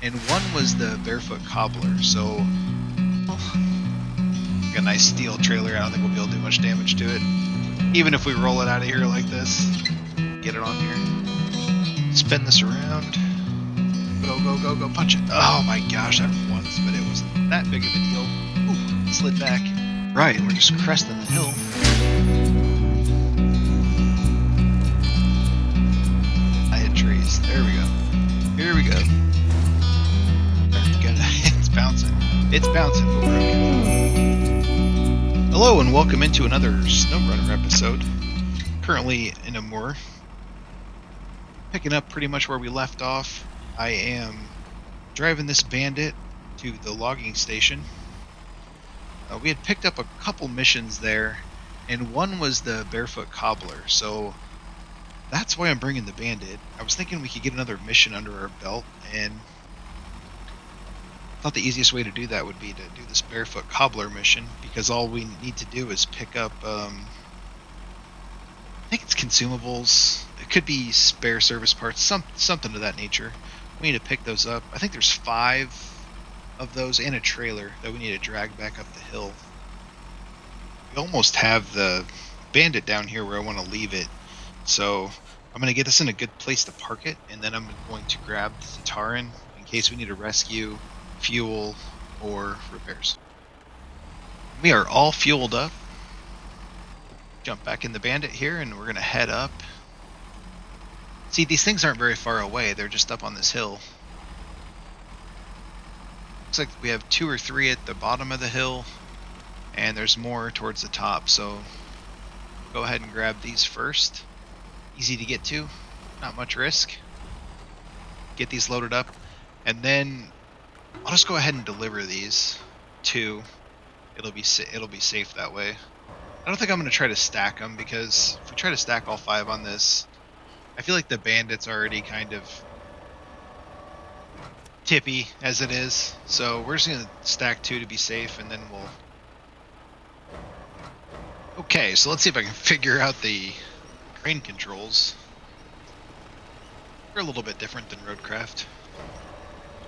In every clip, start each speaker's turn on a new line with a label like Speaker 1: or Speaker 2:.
Speaker 1: and one was the barefoot cobbler. So a nice steel trailer. I don't think we'll be able to do much damage to it, even if we roll it out of here like this. Get it on here. Spin this around. Go, go, go, go, punch it. Oh my gosh, that once, but it wasn't that big of a deal. Ooh, it slid back. Right, we're just cresting the hill. I hit trees. There we go. Here we go. It's bouncing. It's bouncing, but we're okay. Hello and welcome into another SnowRunner episode. Currently in Amur. Picking up pretty much where we left off. I am driving this Bandit to the logging station. We had picked up a couple missions there, and one was the barefoot cobbler, so that's why I'm bringing the Bandit. I was thinking we could get another mission under our belt, and I thought the easiest way to do that would be to do this barefoot cobbler mission, because all we need to do is pick up, I think it's consumables. It could be spare service parts, something of that nature. We need to pick those up. I think there's 5 of those and a trailer that we need to drag back up the hill. We almost have the Bandit down here where I want to leave it, so I'm going to get us in a good place to park it, and then I'm going to grab the Tataran in case we need to rescue, fuel, or repairs. We are all fueled up. Jump back in the Bandit here, and we're going to head up. See, these things aren't very far away. They're just up on this hill. Looks like we have 2 or 3 at the bottom of the hill, and there's more towards the top, so go ahead and grab these first. Easy to get to, not much risk. Get these loaded up, and then I'll just go ahead and deliver these too. It'll be safe that way. I don't think I'm going to try to stack them, because if we try to stack all 5 on this, I feel like the Bandit's already kind of tippy as it is, so we're just going to stack 2 to be safe, and then we'll... Okay, so let's see if I can figure out the crane controls. They're a little bit different than Roadcraft.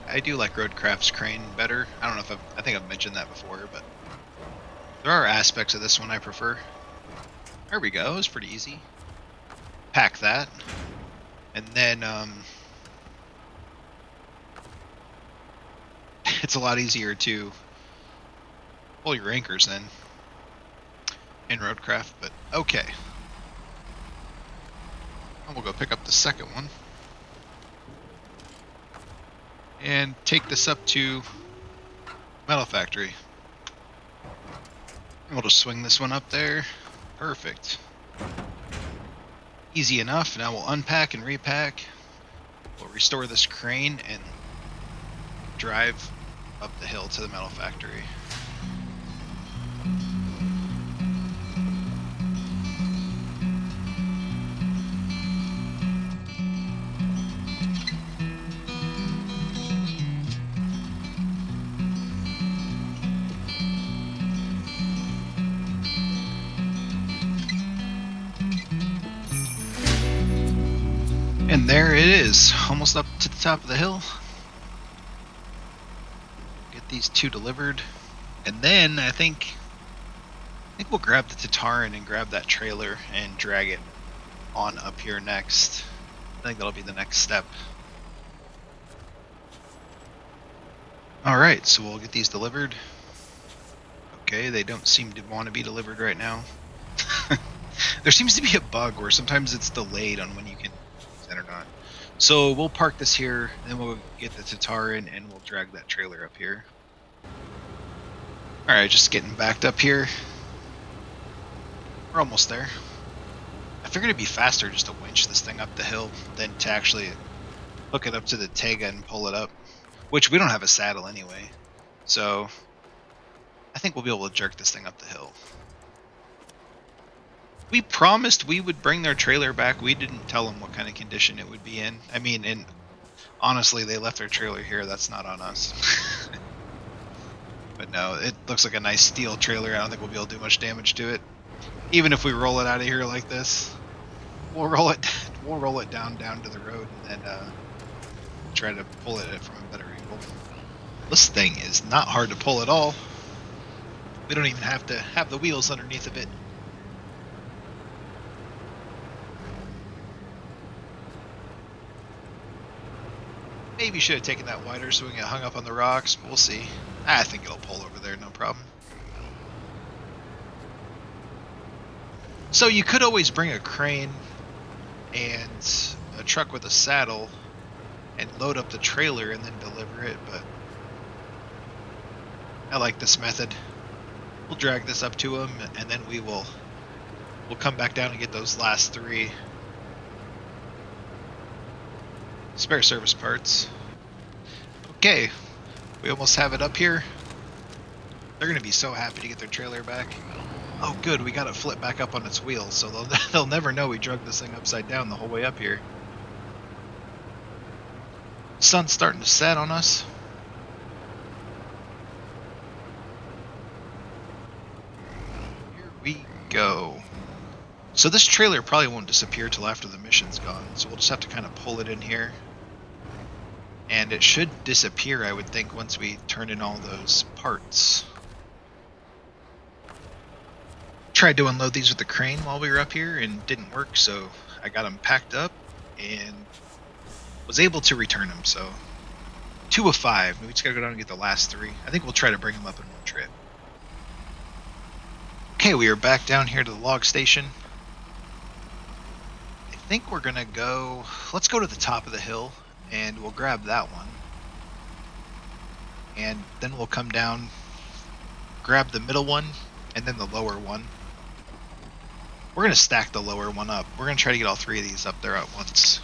Speaker 1: I do like Roadcraft's crane better. I don't know if I think I've mentioned that before, but there are aspects of this one I prefer. There we go, it was pretty easy. Pack that, and then it's a lot easier to pull your anchors in Roadcraft, but okay. And we'll go pick up the second one and take this up to Metal Factory. And we'll just swing this one up there. Perfect. Easy enough. Now we'll unpack and repack. We'll restore this crane and drive up the hill to the Metal Factory. And there it is, almost up to the top of the hill. Get these 2 delivered, and then I think we'll grab the Tataran and grab that trailer and drag it on up here next. I think that'll be the next step. Alright, so we'll get these delivered. Okay, they don't seem to want to be delivered right now. There seems to be a bug where sometimes it's delayed on when you can or not. So we'll park this here, and then we'll get the Tataran and we'll drag that trailer up here. Alright, just getting backed up here. We're almost there. I figured it'd be faster just to winch this thing up the hill than to actually hook it up to the Tega and pull it up. Which we don't have a saddle anyway. So I think we'll be able to jerk this thing up the hill. We promised we would bring their trailer back. We didn't tell them what kind of condition it would be in. I mean, and honestly, they left their trailer here. That's not on us. But no, it looks like a nice steel trailer. I don't think we'll be able to do much damage to it. Even if we roll it out of here like this, we'll roll it down to the road and then try to pull it from a better angle. comfortable. This thing is not hard to pull at all. We don't even have to have the wheels underneath of it. Maybe should have taken that wider so we can get hung up on the rocks, but we'll see. I think it'll pull over there, no problem. So you could always bring a crane and a truck with a saddle and load up the trailer and then deliver it, but I like this method. We'll drag this up to him, and then we'll come back down and get those last 3 spare service parts. Okay, we almost have it up here. They're going to be so happy to get their trailer back. Oh good, we got it flipped back up on its wheels, so they'll never know we drug this thing upside down the whole way up here. Sun's starting to set on us. Here we go. So this trailer probably won't disappear till after the mission's gone, so we'll just have to kind of pull it in here. And it should disappear, I would think, once we turn in all those parts. Tried to unload these with the crane while we were up here and didn't work, so I got them packed up and was able to return them. So 2 of 5. We just gotta go down and get the last 3. I think we'll try to bring them up in one trip. Okay, we are back down here to the log station. I think we're gonna go, let's go to the top of the hill and we'll grab that one. And then we'll come down, grab the middle one, and then the lower one. We're going to stack the lower one up. We're going to try to get all 3 of these up there at once.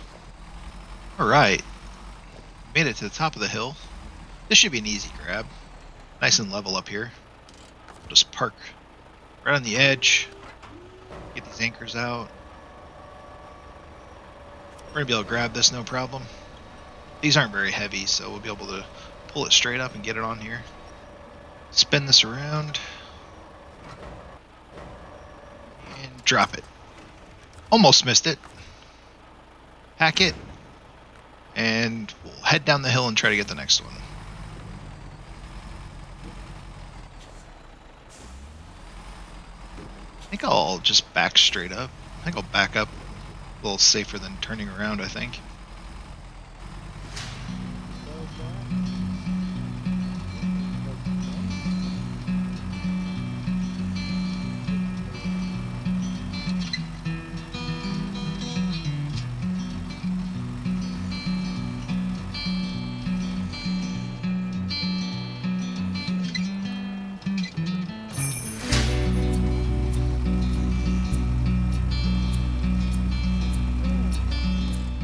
Speaker 1: Alright. Made it to the top of the hill. This should be an easy grab. Nice and level up here. Just park right on the edge. Get these anchors out. We're going to be able to grab this no problem. These aren't very heavy, so we'll be able to pull it straight up and get it on here. Spin this around. And drop it. Almost missed it. Hack it. And we'll head down the hill and try to get the next one. I think I'll just back straight up. I think I'll back up a little safer than turning around, I think.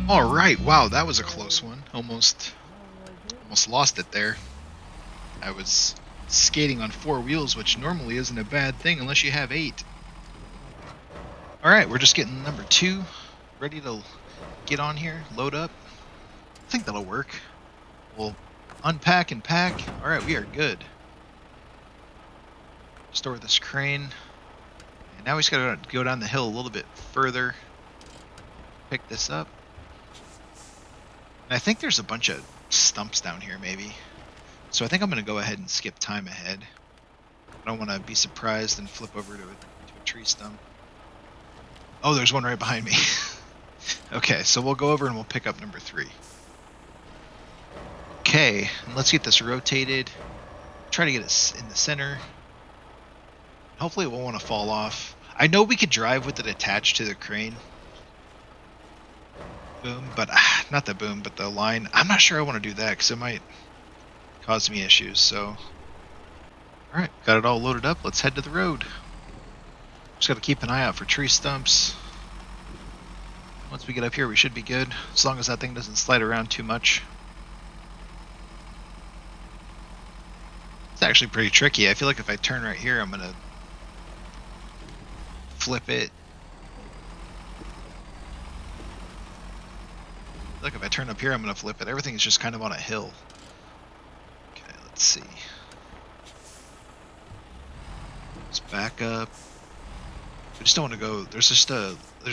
Speaker 1: Alright, wow, that was a close one. Almost lost it there. I was skating on 4 wheels, which normally isn't a bad thing unless you have 8. Alright, we're just getting number 2 ready to get on here, load up. I think that'll work. We'll unpack and pack. Alright, we are good. Store this crane. And now we just gotta go down the hill a little bit further. Pick this up. And I think there's a bunch of stumps down here, maybe. So I think I'm going to go ahead and skip time ahead. I don't want to be surprised and flip over to a tree stump. Oh, there's one right behind me. Okay, so we'll go over and we'll pick up number 3. Okay, and let's get this rotated. Try to get it in the center. Hopefully it won't want to fall off. I know we could drive with it attached to the crane. Boom, but not the boom, but the line. I'm not sure I want to do that because it might cause me issues. So, all right, got it all loaded up. Let's head to the road. Just got to keep an eye out for tree stumps. Once we get up here, we should be good, as long as that thing doesn't slide around too much. It's actually pretty tricky. I feel like if I turn right here, I'm gonna flip it. Look, if I turn up here, I'm going to flip it. Everything is just kind of on a hill. Okay, let's see. Let's back up. We just don't want to go. There's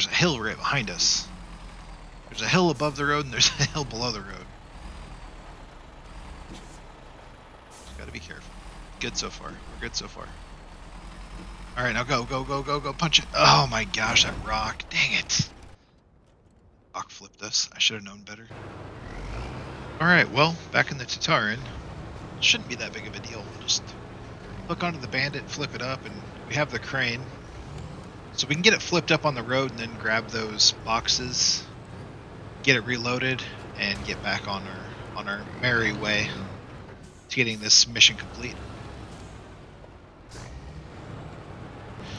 Speaker 1: a hill right behind us. There's a hill above the road and there's a hill below the road. Gotta be careful. Good so far. We're good so far. Alright, now go, go, go, go, go. Punch it. Oh my gosh, that rock. Dang it. Rock flipped us. I should have known better. Alright, well, back in the Tataran. Shouldn't be that big of a deal. We'll just hook onto the Bandit, flip it up, and we have the crane. So we can get it flipped up on the road and then grab those boxes, get it reloaded, and get back on our merry way to getting this mission complete.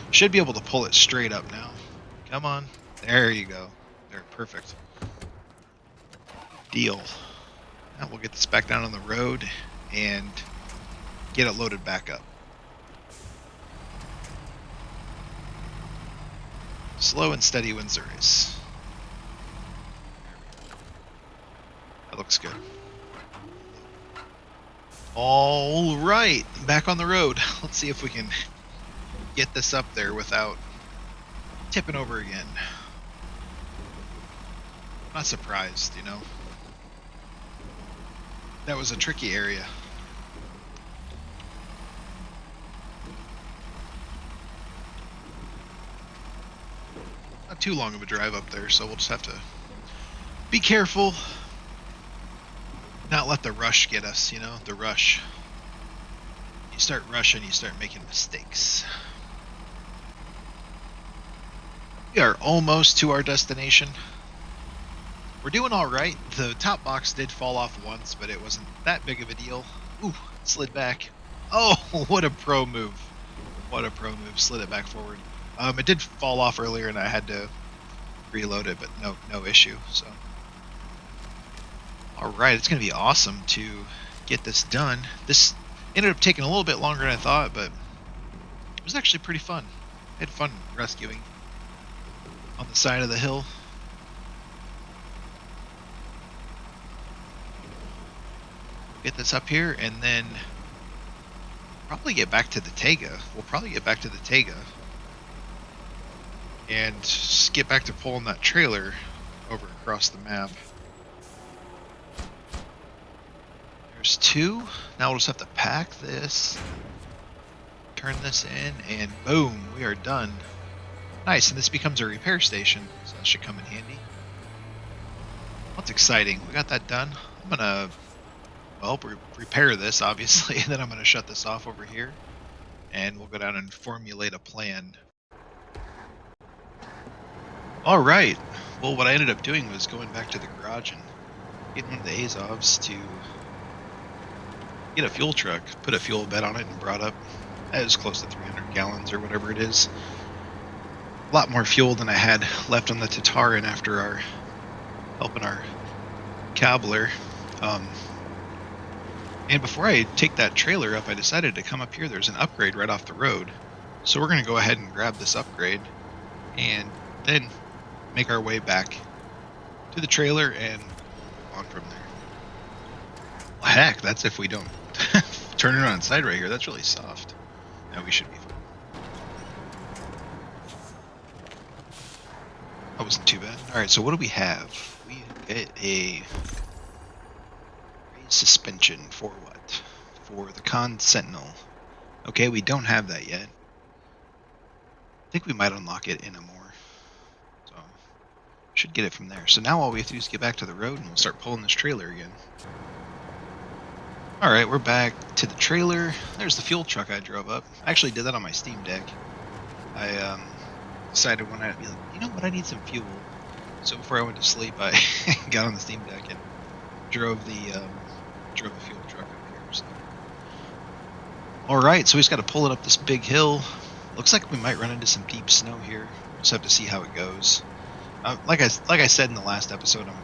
Speaker 1: Should be able to pull it straight up now. Come on. There you go. There, perfect. Deal. Now we'll get this back down on the road and get it loaded back up. Slow and steady wins the race. That looks good. All right, back on the road. Let's see if we can get this up there without tipping over again. Not surprised, you know. That was a tricky area. Not too long of a drive up there, so we'll just have to be careful. Not let the rush get us, you know, the rush. You start rushing, you start making mistakes. We are almost to our destination. We're doing all right. The top box did fall off once, but it wasn't that big of a deal. Ooh, slid back. Oh, what a pro move. What a pro move. Slid it back forward. It did fall off earlier and I had to reload it, but no issue. So, all right, it's going to be awesome to get this done. This ended up taking a little bit longer than I thought, but it was actually pretty fun. I had fun rescuing on the side of the hill. Get this up here and then probably get back to the Taiga. We'll probably get back to the Taiga and just get back to pulling that trailer over across the map. There's two. Now we'll just have to pack this, turn this in, and boom, we are done. Nice, and this becomes a repair station, so that should come in handy. That's exciting. We got that done. I'm gonna, well, repair this, obviously, and then I'm gonna shut this off over here, and we'll go down and formulate a plan. All right. Well, what I ended up doing was going back to the garage and getting one of the Azovs to get a fuel truck, put a fuel bed on it, and brought up as close to 300 gallons or whatever it is. A lot more fuel than I had left on the Tataran after helping our cobbler. And before I take that trailer up, I decided to come up here. There's an upgrade right off the road. So we're going to go ahead and grab this upgrade and then make our way back to the trailer and on from there. Well, heck, that's if we don't turn it on its side right here. That's really soft. No, we should be fine. That wasn't too bad. Alright, so what do we have? We get a raised suspension for what? For the Con Sentinel. Okay, we don't have that yet. I think we might unlock it in Amur. So, should get it from there. So now all we have to do is get back to the road and we'll start pulling this trailer again. Alright, we're back to the trailer. There's the fuel truck I drove up. I actually did that on my Steam Deck. I decided one night, you know what, I need some fuel. So before I went to sleep, I got on the Steam Deck and drove the fuel truck up here. So. Alright, so we just got to pull it up this big hill. Looks like we might run into some deep snow here. We'll just have to see how it goes. Like I said in the last episode, I'm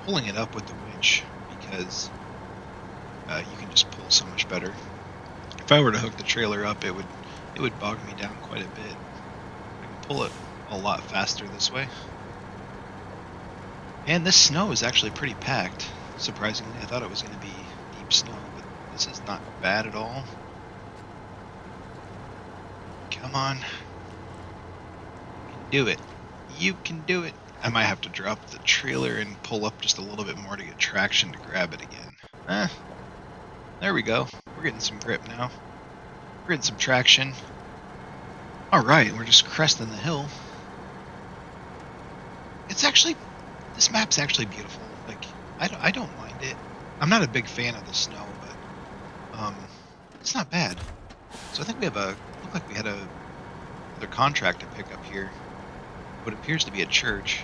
Speaker 1: pulling it up with the winch because you can just pull so much better. If I were to hook the trailer up, it would bog me down quite a bit. I can pull it a lot faster this way. And this snow is actually pretty packed. Surprisingly, I thought it was going to be deep snow, but this is not bad at all. Come on. You can do it. You can do it. I might have to drop the trailer and pull up just a little bit more to get traction to grab it again. There we go. We're getting some grip now. We're getting some traction. Alright, we're just cresting the hill. It's actually, this map's actually beautiful. Like, I don't mind it. I'm not a big fan of the snow, but it's not bad. So I think we have looked like we had another contract to pick up here. What appears to be a church.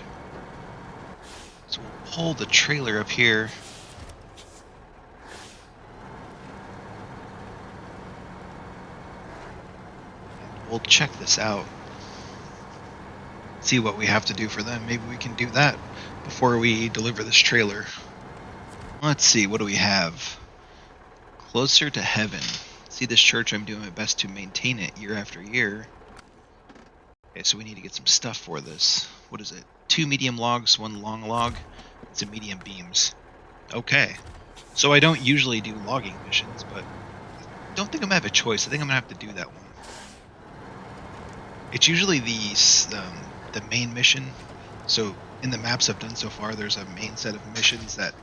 Speaker 1: So we'll pull the trailer up here. And we'll check this out. See what we have to do for them. Maybe we can do that before we deliver this trailer. Let's see, what do we have? Closer to heaven. See this church, I'm doing my best to maintain it year after year. Okay, so we need to get some stuff for this. What is it? 2 medium logs, 1 long log, and some medium beams. Okay. So I don't usually do logging missions, but I don't think I'm going to have a choice. I think I'm going to have to do that one. It's usually the main mission. So in the maps I've done so far, there's a main set of missions that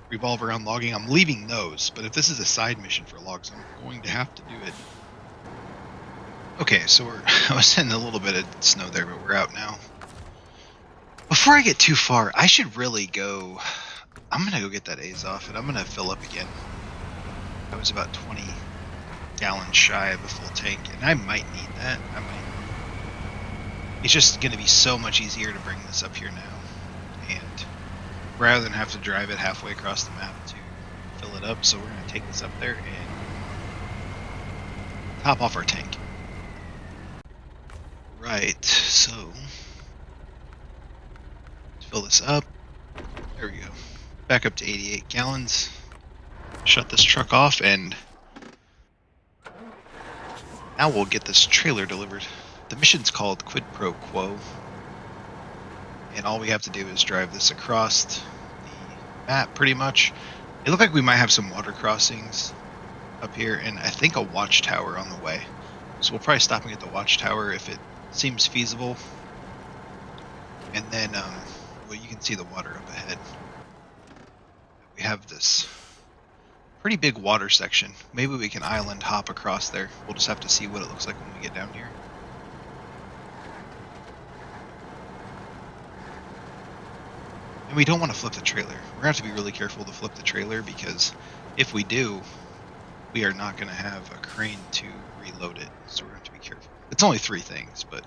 Speaker 1: revolve around logging. I'm leaving those, but if this is a side mission for logs, I'm going to have to do it. Okay, so I was in a little bit of snow there, but we're out now. Before I get too far, I should really go. I'm going to go get that A's off, and I'm going to fill up again. I was about 20 gallons shy of a full tank, and I might need that. It's just going to be so much easier to bring this up here now, and rather than have to drive it halfway across the map to fill it up, so we're going to take this up there and top off our tank. Right, so let's fill this up. There we go. Back up to 88 gallons. Shut this truck off, and now we'll get this trailer delivered. The mission's called Quid Pro Quo, and all we have to do is drive this across the map, pretty much. It looked like we might have some water crossings up here, and I think a watchtower on the way. So we'll probably stop and get the watchtower if it seems feasible. And then, well, you can see the water up ahead. We have this pretty big water section. Maybe we can island hop across there. We'll just have to see what it looks like when we get down here. And we don't want to flip the trailer. We're going to have to be really careful to flip the trailer, because if we do, we are not going to have a crane to reload it. So we're going to have to be careful. It's only 3 things, but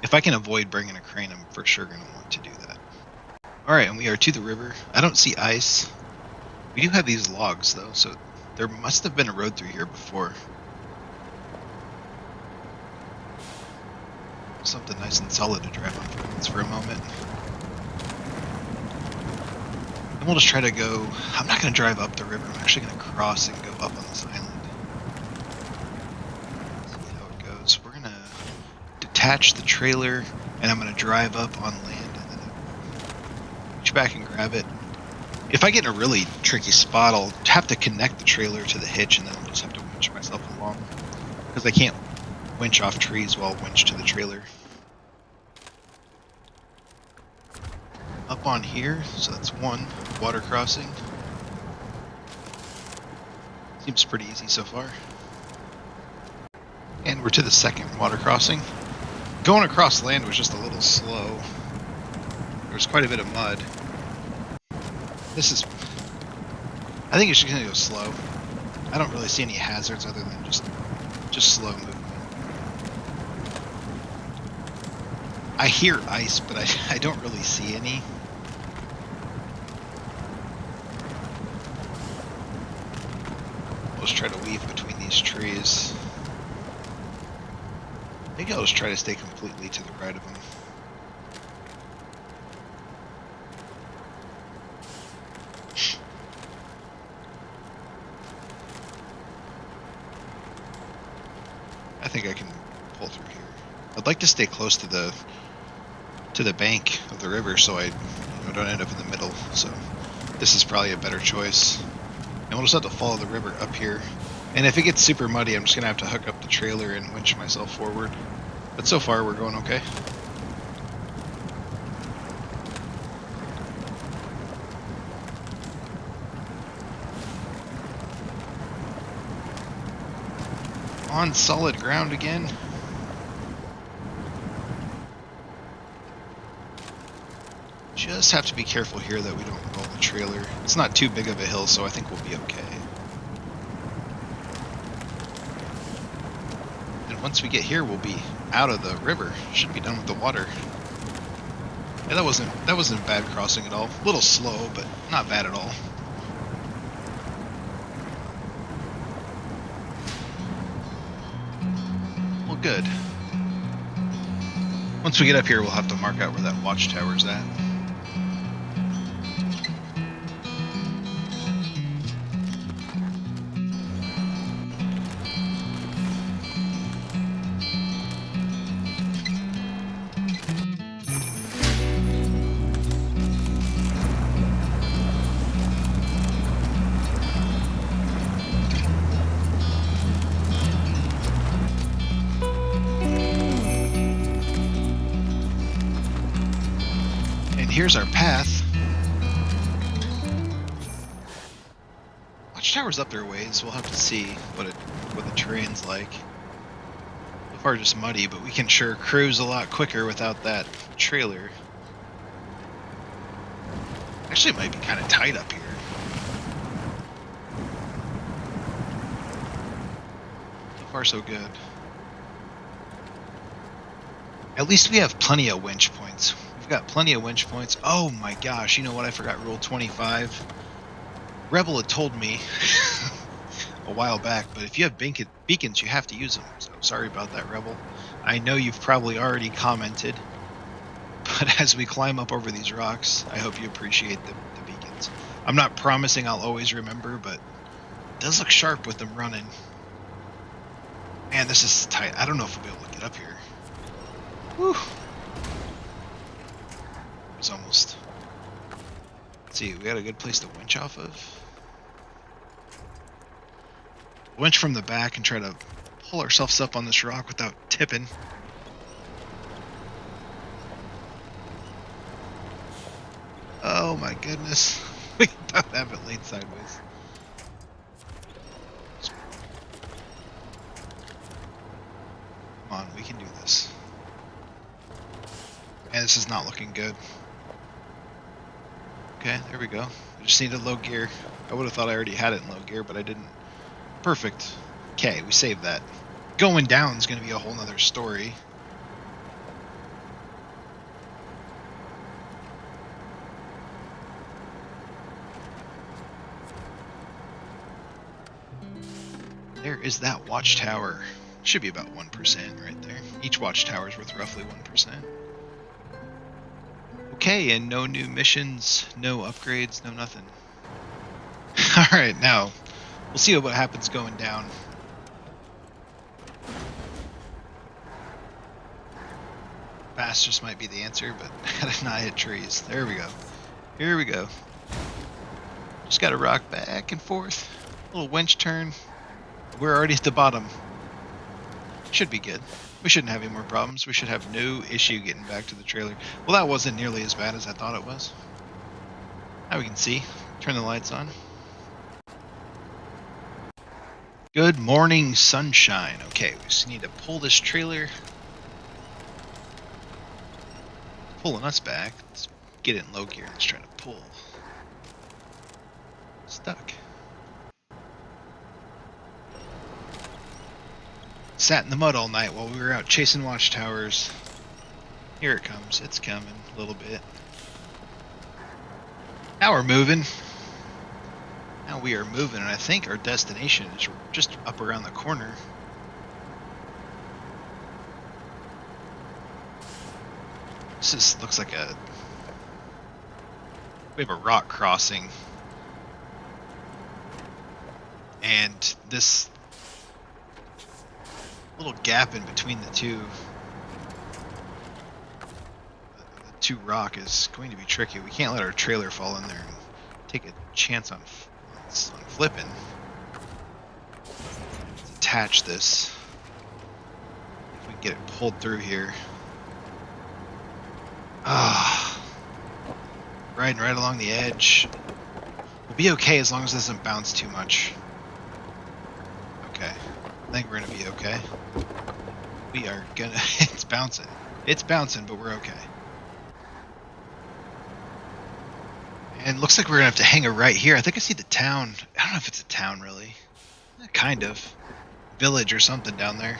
Speaker 1: if I can avoid bringing a crane, I'm for sure going to want to do that. Alright, and we are to the river. I don't see ice. We do have these logs, though, so there must have been a road through here before. Something nice and solid to drive on for a moment. And we'll just try to go. I'm not going to drive up the river. I'm actually going to cross and go up on this island. See how it goes. We're going to detach the trailer, and I'm going to drive up on land, and then reach back and grab it. If I get in a really tricky spot, I'll have to connect the trailer to the hitch, and then I'll just have to winch myself along, because I can't winch off trees while winch to the trailer. Up on here, so that's 1 water crossing. Seems pretty easy so far. And we're to the 2nd water crossing. Going across land was just a little slow. There was quite a bit of mud. I think it's just gonna go slow. I don't really see any hazards other than just slow movement. I hear ice, but I don't really see any. I'll just try to weave between these trees. Maybe I'll just try to stay completely to the right of them. I think I can pull through here. I'd like to stay close to the bank of the river, so I don't end up in the middle. So this is probably a better choice. And we'll just have to follow the river up here. And if it gets super muddy, I'm just gonna have to hook up the trailer and winch myself forward. But so far, we're going okay. on solid ground again. Just have to be careful here that we don't roll the trailer. It's not too big of a hill, so I think we'll be okay. And once we get here, we'll be out of the river. Should be done with the water. Yeah, that wasn't a bad crossing at all. A little slow, but not bad at all. Well, good. Once we get up here, we'll have to mark out where that watchtower's at. Here's our path. Watchtower's up there a ways. We'll have to see what the terrain's like. So far just muddy, but we can sure cruise a lot quicker without that trailer. Actually, it might be kind of tight up here. So far so good. At least we have plenty of winch points. We've got plenty of winch points. Oh my gosh, you know what? I forgot Rule 25. Rebel had told me a while back, but if you have beacons, you have to use them. So sorry about that, Rebel. I know you've probably already commented, but as we climb up over these rocks, I hope you appreciate the beacons. I'm not promising I'll always remember, but it does look sharp with them running. Man, this is tight. I don't know if we'll be able to get up here. Whew. It's almost. Let's see, we got a good place to winch off of. Winch from the back and try to pull ourselves up on this rock without tipping. Oh my goodness. We about have it laid sideways. Come on, we can do this. And this is not looking good. Okay, there we go. I just needed low gear. I would have thought I already had it in low gear, but I didn't. Perfect. Okay, we saved that. Going down is going to be a whole nother story. There is that watchtower. Should be about 1% right there. Each watchtower is worth roughly 1%. Okay, and no new missions, no upgrades, no nothing. Alright, now, we'll see what happens going down. Fast just might be the answer, but gotta not hit trees. There we go. Here we go. Just gotta rock back and forth. A little winch turn. We're already at the bottom. Should be good. We shouldn't have any more problems. We should have no issue getting back to the trailer. Well, that wasn't nearly as bad as I thought it was. Now we can see. Turn the lights on. Good morning, sunshine. Okay, we just need to pull this trailer. Pulling us back. Let's get it in low gear. Let's try to pull. Stuck. Sat in the mud all night while we were out chasing watchtowers. Here it comes. It's coming a little bit. Now we're moving. Now we are moving, and I think our destination is just up around the corner. This looks like we have a rock crossing. And this little gap in between the two rock is going to be tricky. We can't let our trailer fall in there and take a chance on flipping. Let's attach this. If we can get it pulled through here. Riding right along the edge. We'll be okay as long as it doesn't bounce too much. Okay. think we're gonna be okay. We are gonna. It's bouncing. It's bouncing, but we're okay. And looks like we're gonna have to hang a right here. I think I see the town. I don't know if it's a town really. Kind of. Village or something down there.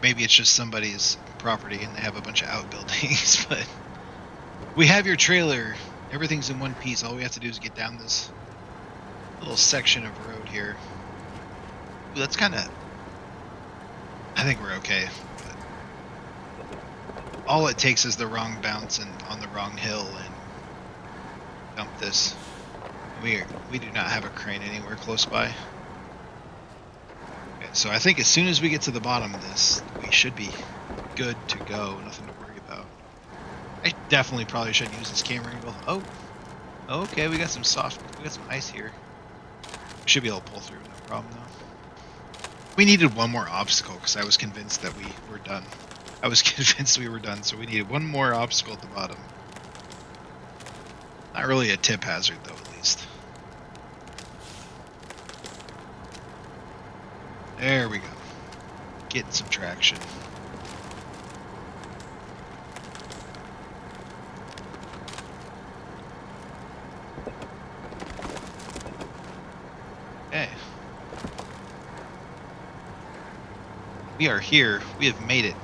Speaker 1: Maybe it's just somebody's property and they have a bunch of outbuildings, but we have your trailer. Everything's in one piece. All we have to do is get down this little section of road here. Ooh, that's kind of... I think we're okay. But all it takes is the wrong bounce and on the wrong hill and dump this. We do not have a crane anywhere close by. Okay, so I think as soon as we get to the bottom of this, we should be good to go. Nothing to worry about. I definitely probably should use this camera angle. Oh, okay, we got some ice here. We should be able to pull through, no problem though. We needed one more obstacle because I was convinced that we were done. I was convinced we were done, so we needed one more obstacle at the bottom. Not really a tip hazard though, at least. There we go. Getting some traction. Okay. We are here. We have made it.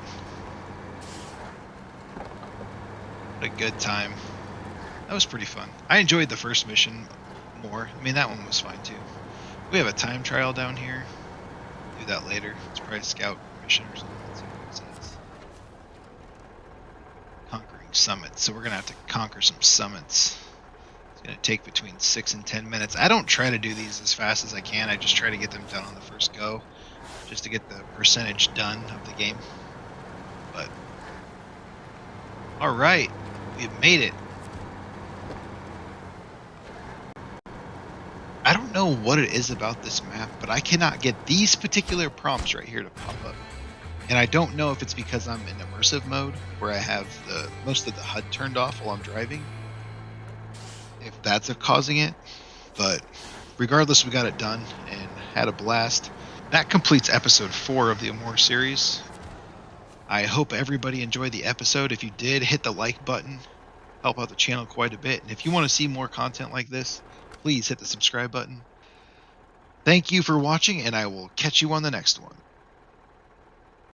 Speaker 1: What a good time. That was pretty fun. I enjoyed the first mission more. I mean, that one was fine too. We have a time trial down here. Do that later. It's probably a scout mission or something. Let's see what it says. Conquering summits. So we're going to have to conquer some summits. It's going to take between 6 and 10 minutes. I don't try to do these as fast as I can. I just try to get them done on the first go, just to get the percentage done of the game. But all right, we've made it. I don't know what it is about this map, but I cannot get these particular prompts right here to pop up. And I don't know if it's because I'm in immersive mode, where I have most of the HUD turned off while I'm driving, if that's causing it. But regardless, we got it done and had a blast. That completes episode 4 of the Amur series. I hope everybody enjoyed the episode. If you did, hit the like button. Help out the channel quite a bit. And if you want to see more content like this, please hit the subscribe button. Thank you for watching, and I will catch you on the next one.